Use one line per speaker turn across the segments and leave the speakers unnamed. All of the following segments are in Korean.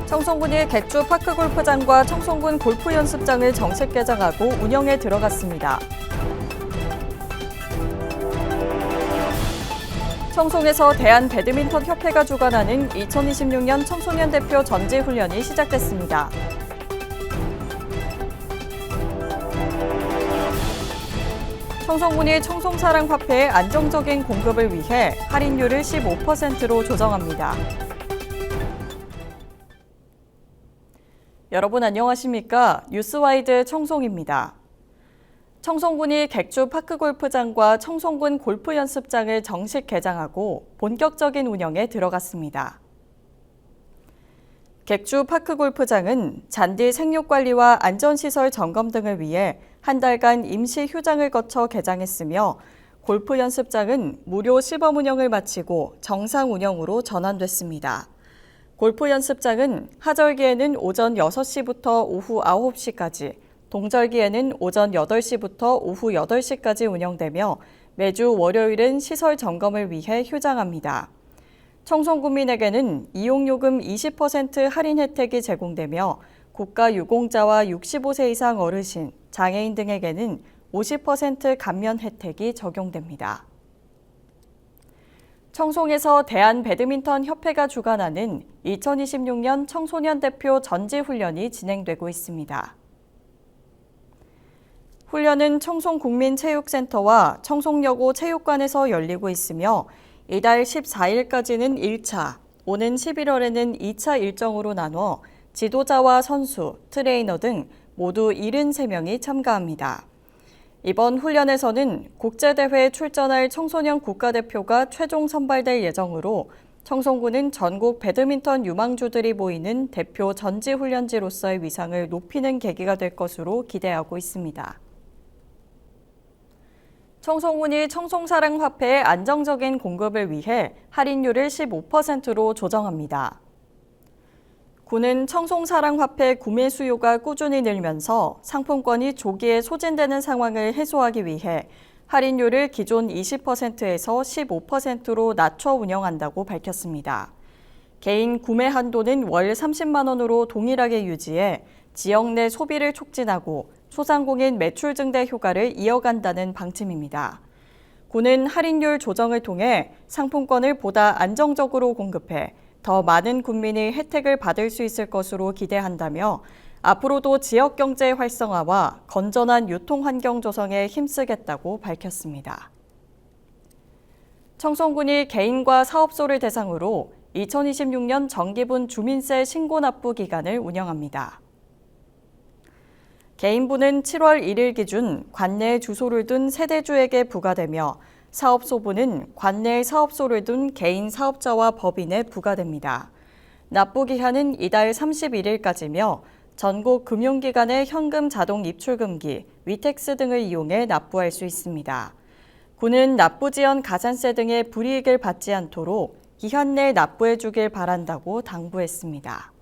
청송군이 객주 파크골프장과 청송군 골프연습장을 정식 개장하고 운영에 들어갔습니다. 청송에서 대한배드민턴협회가 주관하는 2026년 청소년 대표 전지훈련이 시작됐습니다. 청송군이 청송사랑화폐의 안정적인 공급을 위해 할인율을 15%로 조정합니다. 여러분 안녕하십니까? 뉴스와이드 청송입니다. 청송군이 객주 파크골프장과 청송군 골프연습장을 정식 개장하고 본격적인 운영에 들어갔습니다. 객주 파크골프장은 잔디 생육관리와 안전시설 점검 등을 위해 한 달간 임시 휴장을 거쳐 개장했으며 골프연습장은 무료 시범 운영을 마치고 정상 운영으로 전환됐습니다. 골프연습장은 하절기에는 오전 6시부터 오후 9시까지, 동절기에는 오전 8시부터 오후 8시까지 운영되며 매주 월요일은 시설 점검을 위해 휴장합니다. 청송군민에게는 이용요금 20% 할인 혜택이 제공되며 고가 유공자와 65세 이상 어르신, 장애인 등에게는 50% 감면 혜택이 적용됩니다. 청송에서 대한배드민턴협회가 주관하는 2026년 청소년 대표 전지훈련이 진행되고 있습니다. 훈련은 청송국민체육센터와 청송여고 체육관에서 열리고 있으며 이달 14일까지는 1차, 오는 11월에는 2차 일정으로 나눠 지도자와 선수, 트레이너 등 모두 73명이 참가합니다. 이번 훈련에서는 국제대회에 출전할 청소년 국가대표가 최종 선발될 예정으로 청송군은 전국 배드민턴 유망주들이 모이는 대표 전지훈련지로서의 위상을 높이는 계기가 될 것으로 기대하고 있습니다. 청송군이 청송사랑화폐의 안정적인 공급을 위해 할인율을 15%로 조정합니다. 군은 청송사랑화폐 구매 수요가 꾸준히 늘면서 상품권이 조기에 소진되는 상황을 해소하기 위해 할인율을 기존 20%에서 15%로 낮춰 운영한다고 밝혔습니다. 개인 구매 한도는 월 30만 원으로 동일하게 유지해 지역 내 소비를 촉진하고 소상공인 매출 증대 효과를 이어간다는 방침입니다. 군은 할인율 조정을 통해 상품권을 보다 안정적으로 공급해 더 많은 국민이 혜택을 받을 수 있을 것으로 기대한다며 앞으로도 지역 경제 활성화와 건전한 유통 환경 조성에 힘쓰겠다고 밝혔습니다. 청송군이 개인과 사업소를 대상으로 2026년 정기분 주민세 신고 납부 기간을 운영합니다. 개인부는 7월 1일 기준 관내에 주소를 둔 세대주에게 부과되며 사업소부는 관내에 사업소를 둔 개인 사업자와 법인에 부과됩니다. 납부 기한은 이달 31일까지며 전국 금융기관의 현금 자동 입출금기, 위택스 등을 이용해 납부할 수 있습니다. 군은 납부 지연 가산세 등의 불이익을 받지 않도록 기한 내에 납부해 주길 바란다고 당부했습니다.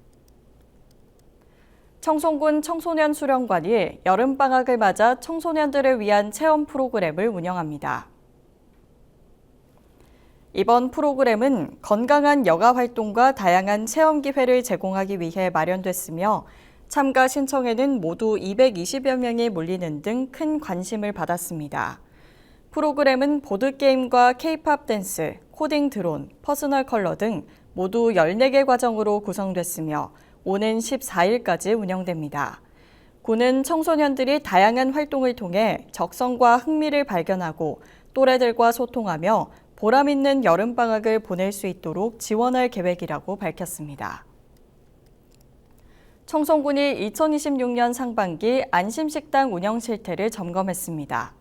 청송군 청소년 수련관이 여름방학을 맞아 청소년들을 위한 체험 프로그램을 운영합니다. 이번 프로그램은 건강한 여가 활동과 다양한 체험 기회를 제공하기 위해 마련됐으며 참가 신청에는 모두 220여 명이 몰리는 등 큰 관심을 받았습니다. 프로그램은 보드게임과 K-팝 댄스, 코딩 드론, 퍼스널 컬러 등 모두 14개 과정으로 구성됐으며 오는 14일까지 운영됩니다. 군은 청소년들이 다양한 활동을 통해 적성과 흥미를 발견하고 또래들과 소통하며 보람 있는 여름방학을 보낼 수 있도록 지원할 계획이라고 밝혔습니다. 청송군이 2026년 상반기 안심식당 운영 실태를 점검했습니다.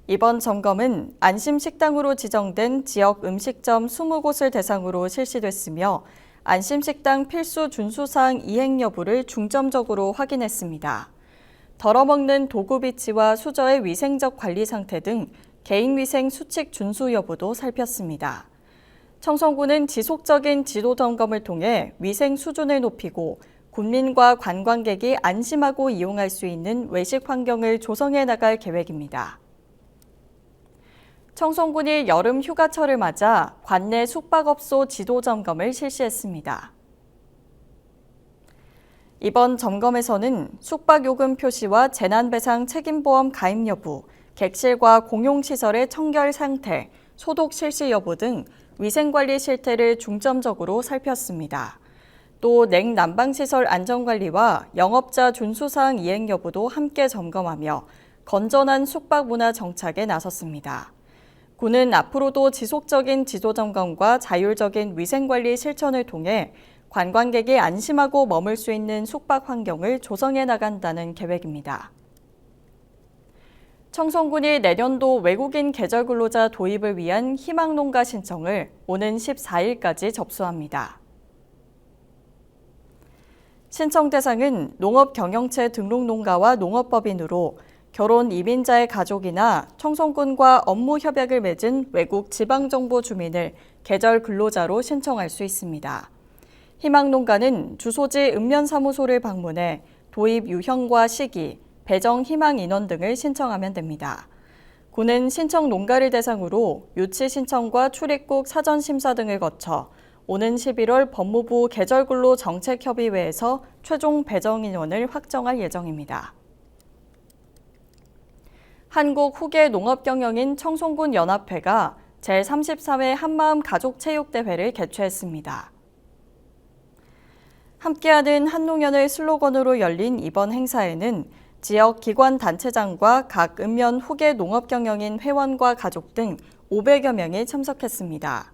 이번 점검은 안심식당으로 지정된 지역 음식점 20곳을 대상으로 실시됐으며 안심식당 필수 준수사항 이행 여부를 중점적으로 확인했습니다. 덜어먹는 도구 비치와 수저의 위생적 관리 상태 등 개인위생 수칙 준수 여부도 살폈습니다. 청송군은 지속적인 지도 점검을 통해 위생 수준을 높이고 국민과 관광객이 안심하고 이용할 수 있는 외식 환경을 조성해 나갈 계획입니다. 청송군이 여름 휴가철을 맞아 관내 숙박업소 지도 점검을 실시했습니다. 이번 점검에서는 숙박요금 표시와 재난배상 책임보험 가입 여부, 객실과 공용시설의 청결 상태, 소독 실시 여부 등 위생관리 실태를 중점적으로 살폈습니다. 또 냉난방시설 안전관리와 영업자 준수사항 이행 여부도 함께 점검하며 건전한 숙박문화 정착에 나섰습니다. 군은 앞으로도 지속적인 지도점검과 자율적인 위생관리 실천을 통해 관광객이 안심하고 머물 수 있는 숙박 환경을 조성해 나간다는 계획입니다. 청송군이 내년도 외국인 계절 근로자 도입을 위한 희망농가 신청을 오는 14일까지 접수합니다. 신청 대상은 농업경영체 등록농가와 농업법인으로 결혼 이민자의 가족이나 청송군과 업무 협약을 맺은 외국 지방정보 주민을 계절 근로자로 신청할 수 있습니다. 희망농가는 주소지 읍면사무소를 방문해 도입 유형과 시기, 배정 희망 인원 등을 신청하면 됩니다. 군은 신청 농가를 대상으로 유치 신청과 출입국 사전 심사 등을 거쳐 오는 11월 법무부 계절근로 정책협의회에서 최종 배정 인원을 확정할 예정입니다. 한국 후계 농업경영인 청송군 연합회가 제33회 한마음 가족체육대회를 개최했습니다. 함께하는 한농연을 슬로건으로 열린 이번 행사에는 지역 기관 단체장과 각 읍면 후계 농업경영인 회원과 가족 등 500여 명이 참석했습니다.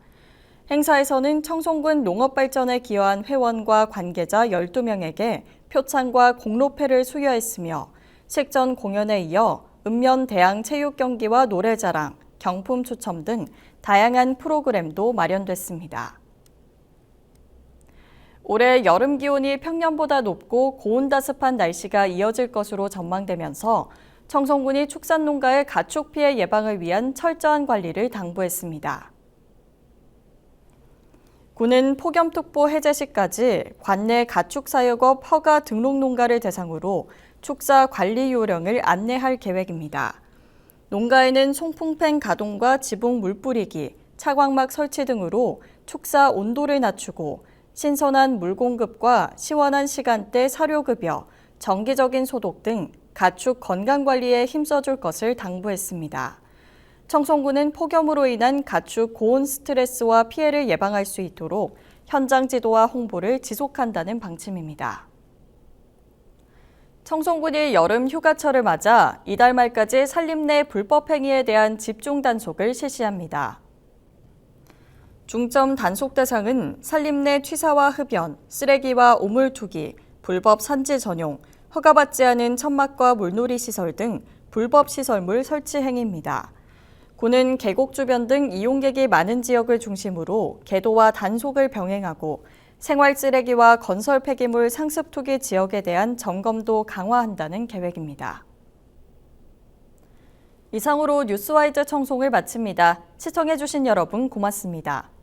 행사에서는 청송군 농업발전에 기여한 회원과 관계자 12명에게 표창과 공로패를 수여했으며 식전 공연에 이어 읍면 대항 체육 경기와 노래자랑, 경품 추첨 등 다양한 프로그램도 마련됐습니다. 올해 여름 기온이 평년보다 높고 고온다습한 날씨가 이어질 것으로 전망되면서 청송군이 축산농가의 가축 피해 예방을 위한 철저한 관리를 당부했습니다. 군은 폭염특보 해제 시까지 관내 가축사육업 허가 등록 농가를 대상으로 축사 관리 요령을 안내할 계획입니다. 농가에는 송풍팬 가동과 지붕 물 뿌리기, 차광막 설치 등으로 축사 온도를 낮추고 신선한 물 공급과 시원한 시간대 사료급여, 정기적인 소독 등 가축 건강관리에 힘써줄 것을 당부했습니다. 청송군은 폭염으로 인한 가축 고온 스트레스와 피해를 예방할 수 있도록 현장 지도와 홍보를 지속한다는 방침입니다. 청송군이 여름 휴가철을 맞아 이달 말까지 산림 내 불법 행위에 대한 집중 단속을 실시합니다. 중점 단속 대상은 산림 내 취사와 흡연, 쓰레기와 오물 투기, 불법 산지 전용, 허가받지 않은 천막과 물놀이 시설 등 불법 시설물 설치 행위입니다. 군은 계곡 주변 등 이용객이 많은 지역을 중심으로 계도와 단속을 병행하고 생활 쓰레기와 건설 폐기물 상습 투기 지역에 대한 점검도 강화한다는 계획입니다. 이상으로 뉴스와이드 청송을 마칩니다. 시청해주신 여러분 고맙습니다.